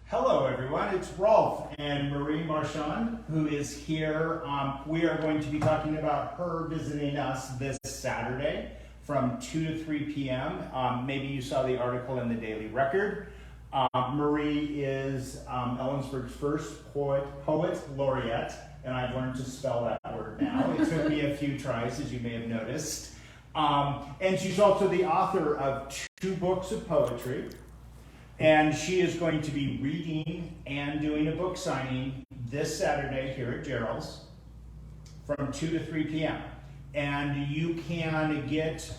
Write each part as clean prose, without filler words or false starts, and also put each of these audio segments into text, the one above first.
Hello everyone, it's Rolf and Marie Marchand who is here. We are going to be talking about her visiting us this Saturday from 2 to 3 p.m. Maybe you saw the article in the Daily Record. Marie is Ellensburg's first poet laureate, and I've learned to spell that word now. It took me a few tries, as you may have noticed. And she's also the author of 2 books of poetry. And she is going to be reading and doing a book signing this Saturday here at Gerald's from 2 to 3 p.m. And you can get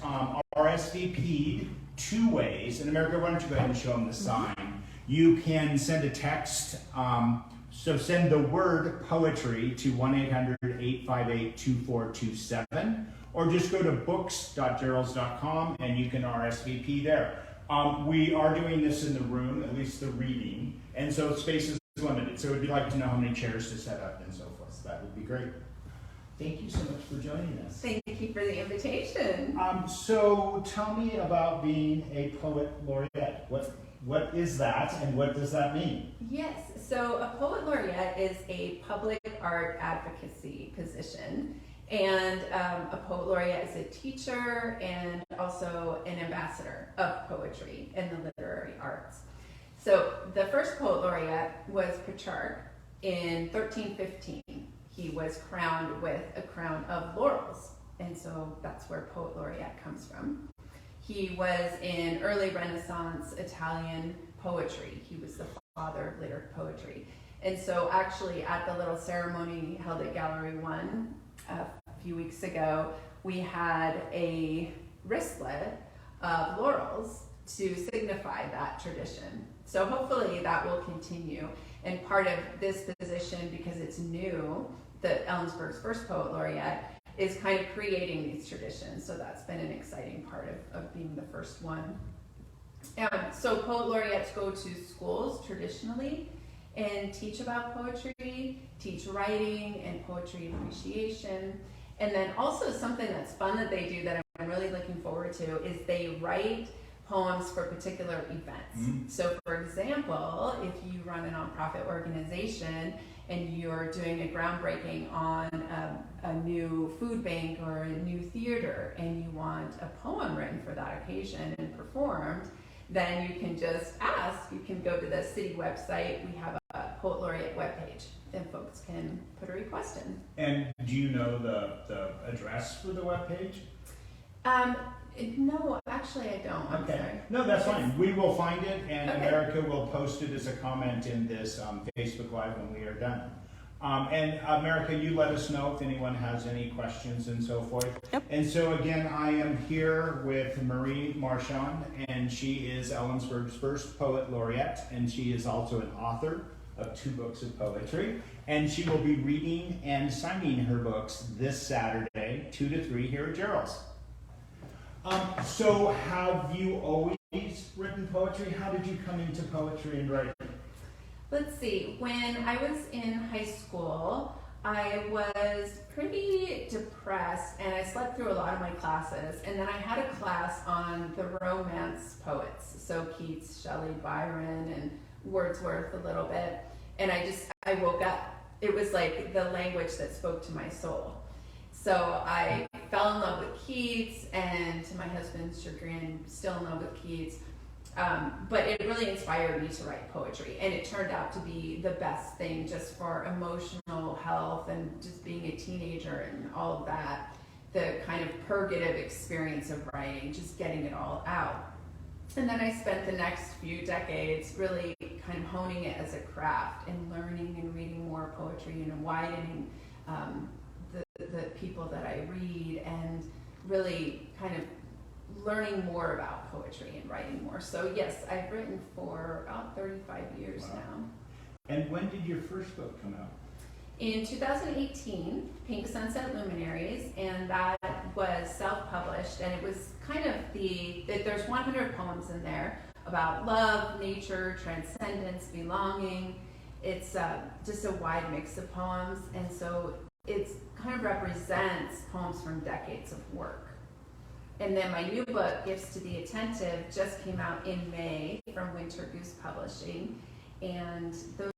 RSVP'd 2 ways. And America, why don't you go ahead and show them the sign. You can send a text, so send the word poetry to 1-800-858-2427, or just go to books.geralds.com and you can RSVP there. We are doing this in the room, at least the reading, and so space is limited. So we'd like to know how many chairs to set up and so forth. So that would be great. Thank you so much for joining us. Thank you for the invitation. So tell me about being a poet laureate. What is that, and what does that mean? Yes, so a poet laureate is a public art advocacy position. And a poet laureate is a teacher and also an ambassador of poetry in the literary arts. So the first poet laureate was Petrarch in 1315. He was crowned with a crown of laurels, and so that's where poet laureate comes from. He was in early Renaissance Italian poetry. He was the father of lyric poetry. And so actually at the little ceremony held at Gallery 1, a few weeks ago, we had a wristlet of laurels to signify that tradition. So hopefully that will continue. And part of this position, because it's new, that Ellensburg's first poet laureate is kind of creating these traditions. So that's been an exciting part of being the first one. So poet laureates go to schools traditionally and teach about poetry, teach writing and poetry appreciation. And then also something that's fun that they do that I'm really looking forward to is they write poems for particular events. Mm-hmm. So for example, if you run a nonprofit organization and you're doing a groundbreaking on a new food bank or a new theater and you want a poem written for that occasion and performed, then you can just ask. You can go to the city website. We have a poet laureate webpage, and folks can put a request in. And do you know the address for the webpage? No, actually I don't. I'm okay. Sorry. No, that's fine. We will find it, and okay. America will post it as a comment in this Facebook Live when we are done. And America, you let us know if anyone has any questions and so forth. Yep. And so again, I am here with Marie Marchand, and she is Ellensburg's first poet laureate, and she is also an author of 2 books of poetry. And she will be reading and signing her books this Saturday, 2 to 3 here at Gerald's. So have you always written poetry? How did you come into poetry and writing? Let's see, when I was in high school, I was pretty depressed and I slept through a lot of my classes. And then I had a class on the romance poets. So Keats, Shelley, Byron, and Wordsworth a little bit. And I woke up. It was like the language that spoke to my soul. So I fell in love with Keats, and to my husband's chagrin, still in love with Keats. But it really inspired me to write poetry, and it turned out to be the best thing just for emotional health and just being a teenager and all of that. The kind of purgative experience of writing, just getting it all out. And then I spent the next few decades really kind of honing it as a craft and learning and reading more poetry and widening the people that I read and really kind of learning more about poetry and writing more. So yes, I've written for about 35 years now. And when did your first book come out? In 2018, Pink Sunset Luminaries, and that was self-published, and it was kind of there's 100 poems in there about love, nature, transcendence, belonging. It's just a wide mix of poems, and so it kind of represents poems from decades of work. And then my new book, Gifts to the Attentive, just came out in May from Winter Goose Publishing. And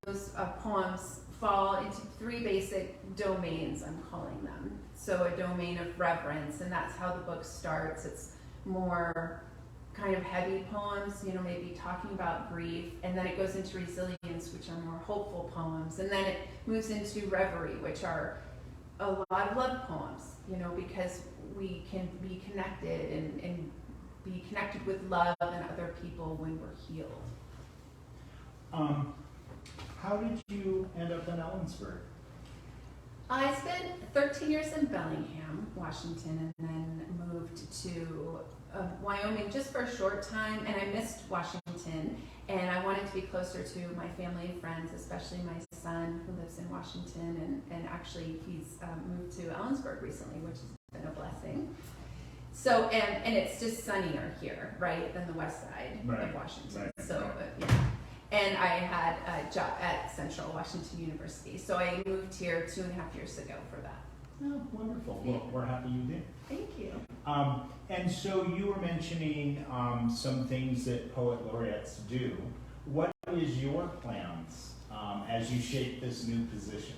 those poems fall into three basic domains, I'm calling them. So a domain of reverence, and that's how the book starts. It's more kind of heavy poems, maybe talking about grief, and then it goes into resilience, which are more hopeful poems, and then it moves into reverie, which are a lot of love poems, because we can be connected and be connected with love and other people when we're healed. How did you end up in Ellensburg? I spent 13 years in Bellingham, Washington, and then moved to Wyoming just for a short time, and I missed Washington, and I wanted to be closer to my family and friends, especially my son who lives in Washington, and actually he's moved to Ellensburg recently, which has been a blessing. So, and it's just sunnier here, right, than the west side of Washington. Yeah. And I had a job at Central Washington University, so I moved here 2.5 years ago for that. Oh, wonderful. Well, we're happy you did. Thank you. And so you were mentioning some things that poet laureates do. What is your plans as you shape this new position?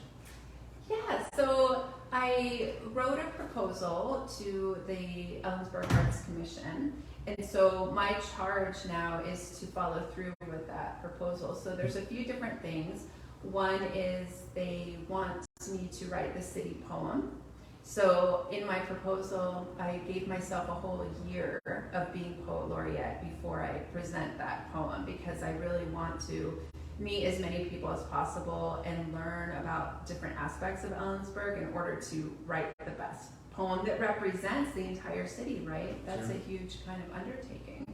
Yeah, so I wrote a proposal to the Ellensburg Arts Commission, and so my charge now is to follow through with that proposal. So there's a few different things. One is they want me to write the city poem. So in my proposal, I gave myself a whole year of being poet laureate before I present that poem, because I really want to meet as many people as possible and learn about different aspects of Ellensburg in order to write the best poem that represents the entire city, right? That's a huge kind of undertaking.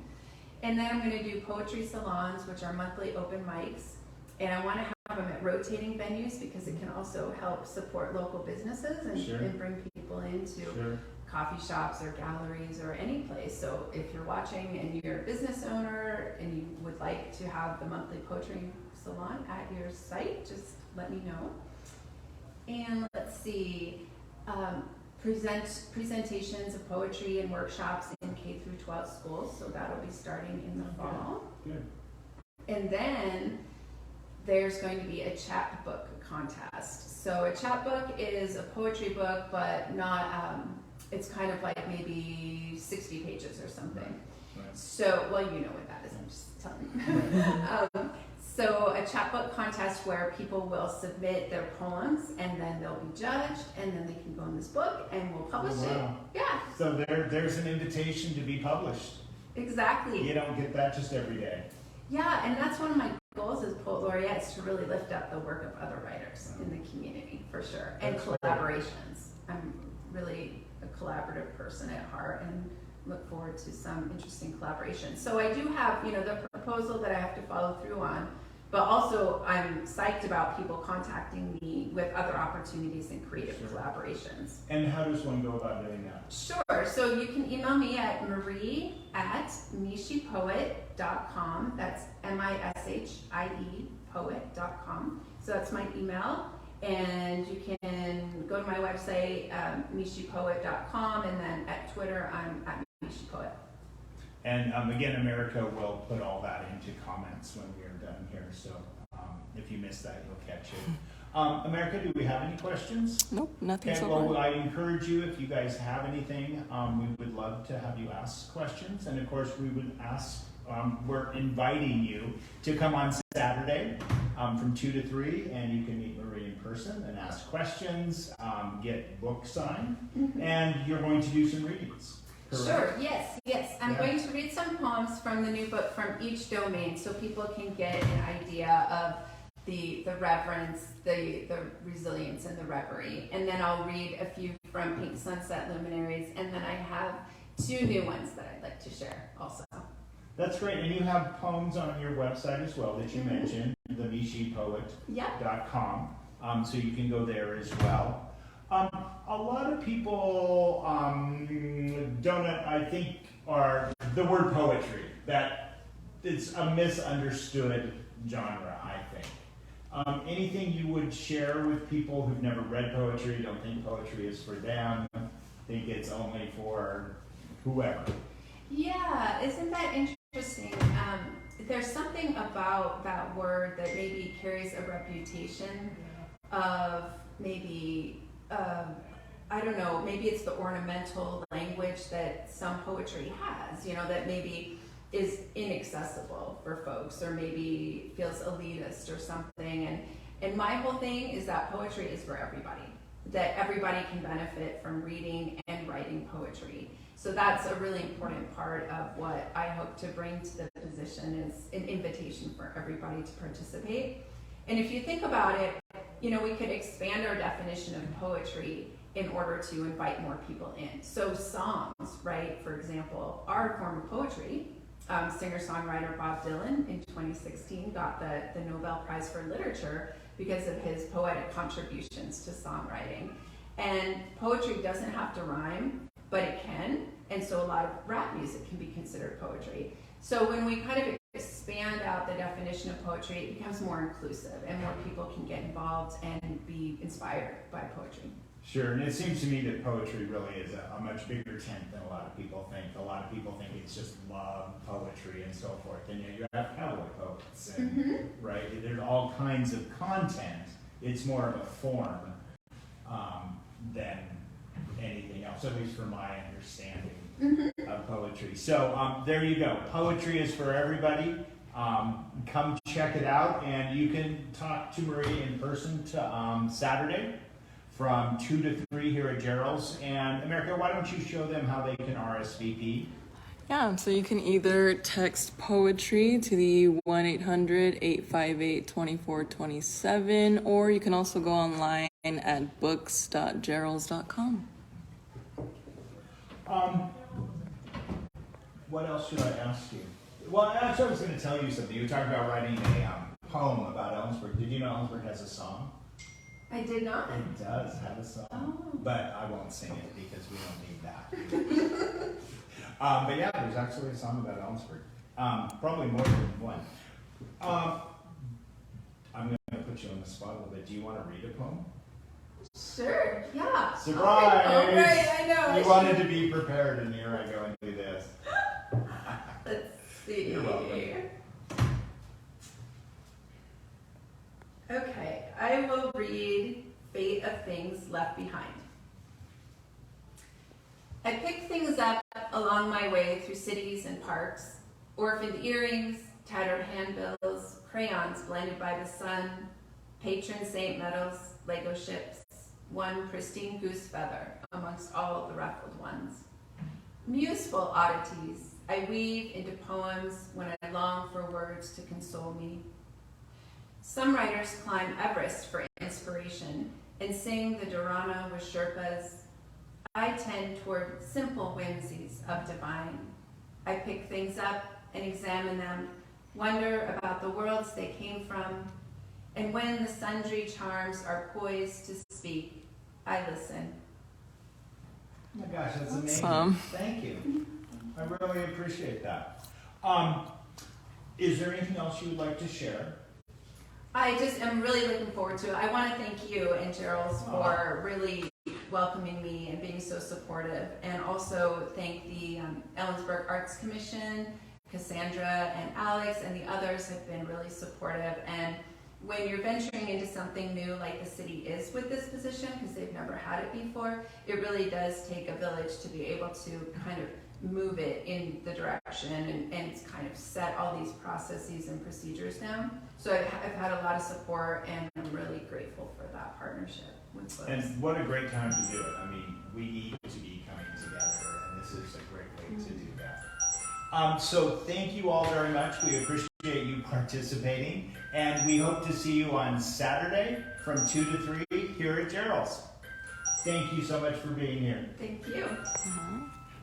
And then I'm going to do poetry salons, which are monthly open mics, and I want to have them at rotating venues because it can also help support local businesses and bring people into coffee shops or galleries or any place. So if you're watching and you're a business owner and you would like to have the monthly poetry salon at your site, just let me know. And let's see, presentations of poetry and workshops in K through 12 schools. So that'll be starting in the fall. Good. And then there's going to be a chapbook contest. So a chapbook is a poetry book, but not, it's kind of like maybe 60 pages or something. Right. So, well, you know what that is, I'm just telling you. So a chapbook contest where people will submit their poems and then they'll be judged and then they can go in this book and we'll publish it. Yeah. So there's an invitation to be published. Exactly. You don't get that just every day. Yeah, and that's one of my goals as poet laureate, is to really lift up the work of other writers in the community, for sure. And collaborations. I'm really a collaborative person at heart and look forward to some interesting collaborations. So I do have, the proposal that I have to follow through on, but also I'm psyched about people contacting me with other opportunities and creative collaborations. And how does one go about doing that? Sure. So you can email me at marie@mishiepoet.com. That's MISHIE poet.com. So that's my email. And you can go to my website, mishiepoet.com, and then at Twitter, I'm at mishiepoet. And again, America will put all that into comments when we are done here. So if you missed that, you'll catch it. America, do we have any questions? Nope, nothing so far. far. I encourage you, if you guys have anything, we would love to have you ask questions. And of course, we would ask, we're inviting you to come on Saturday from 2 to 3, and you can meet Marie in person and ask questions, get books signed, and you're going to do some readings. Correct? Sure, yes. I'm going to read some poems from the new book from each domain so people can get an idea of the reverence, the resilience, and the reverie. And then I'll read a few from Pink Sunset Luminaries, and then I have 2 new ones that I'd like to share also. That's great. And you have poems on your website as well that you mentioned, themishiepoet.com. So you can go there as well. A lot of people I think, are the word poetry, that it's a misunderstood genre, I think. Anything you would share with people who've never read poetry, don't think poetry is for them, think it's only for whoever? Yeah, isn't that interesting? there's something about that word that maybe carries a reputation of maybe, I don't know, maybe it's the ornamental language that some poetry has, that maybe is inaccessible for folks, or maybe feels elitist or something. And my whole thing is that poetry is for everybody, that everybody can benefit from reading and writing poetry. So that's a really important part of what I hope to bring to the position, is an invitation for everybody to participate. And if you think about it, we could expand our definition of poetry in order to invite more people in. So songs, right, for example, are a form of poetry. Singer-songwriter Bob Dylan in 2016 got the Nobel Prize for Literature because of his poetic contributions to songwriting. And poetry doesn't have to rhyme, but it can. And so a lot of rap music can be considered poetry. So when we kind of expand out the definition of poetry, it becomes more inclusive and more people can get involved and be inspired by poetry. Sure, and it seems to me that poetry really is a much bigger tent than a lot of people think. A lot of people think it's just love, poetry, and so forth. And you have cowboy poets, and, right? There's all kinds of content. It's more of a form than anything else, at least from my understanding of poetry. So there you go. Poetry is for everybody. Come check it out, and you can talk to Marie in person to Saturday from 2 to 3 here at Gerald's. And America, why don't you show them how they can RSVP? Yeah, so you can either text poetry to the 1-800-858-2427, or you can also go online at books.geralds.com. What else should I ask you? Well, actually, I was going to tell you something. You were talking about writing a poem about Ellensburg. Did you know Ellensburg has a song? I did not. It does have a song, but I won't sing it because we don't need that. But yeah, there's actually a song about Ellensburg. Probably more than one. I'm going to put you on the spot a little bit. Do you want to read a poem? Sure, yeah. Surprise! Oh, right, I know. You wanted to be prepared, and here I go and do this. Let's see. You're welcome. Okay, I will read Fate of Things Left Behind. I picked things up along my way through cities and parks, orphaned earrings, tattered handbills, crayons blended by the sun, patron saint medals, Lego ships, one pristine goose feather amongst all the ruffled ones. Museful oddities I weave into poems when I long for words to console me. Some writers climb Everest for inspiration and sing the Dharana with Sherpas. I tend toward simple whimsies of divine. I pick things up and examine them, wonder about the worlds they came from, and when the sundry charms are poised to speak, I listen. Oh my gosh, that's amazing. Awesome. Thank you. I really appreciate that. Is there anything else you would like to share? I just am really looking forward to it. I want to thank you and Gerald's for really welcoming me and being so supportive, and also thank the Ellensburg Arts Commission. Cassandra and Alex and the others have been really supportive, and when you're venturing into something new like the city is with this position, because they've never had it before, it really does take a village to be able to kind of move it in the direction and kind of set all these processes and procedures down. So I've had a lot of support, and I'm really grateful for that partnership with folks. And what a great time to do it. I mean, we need to be coming together, and this is a great way to do that. So thank you all very much. We appreciate you participating, and we hope to see you on Saturday from 2 to 3 here at Gerald's. Thank you so much for being here. Thank you.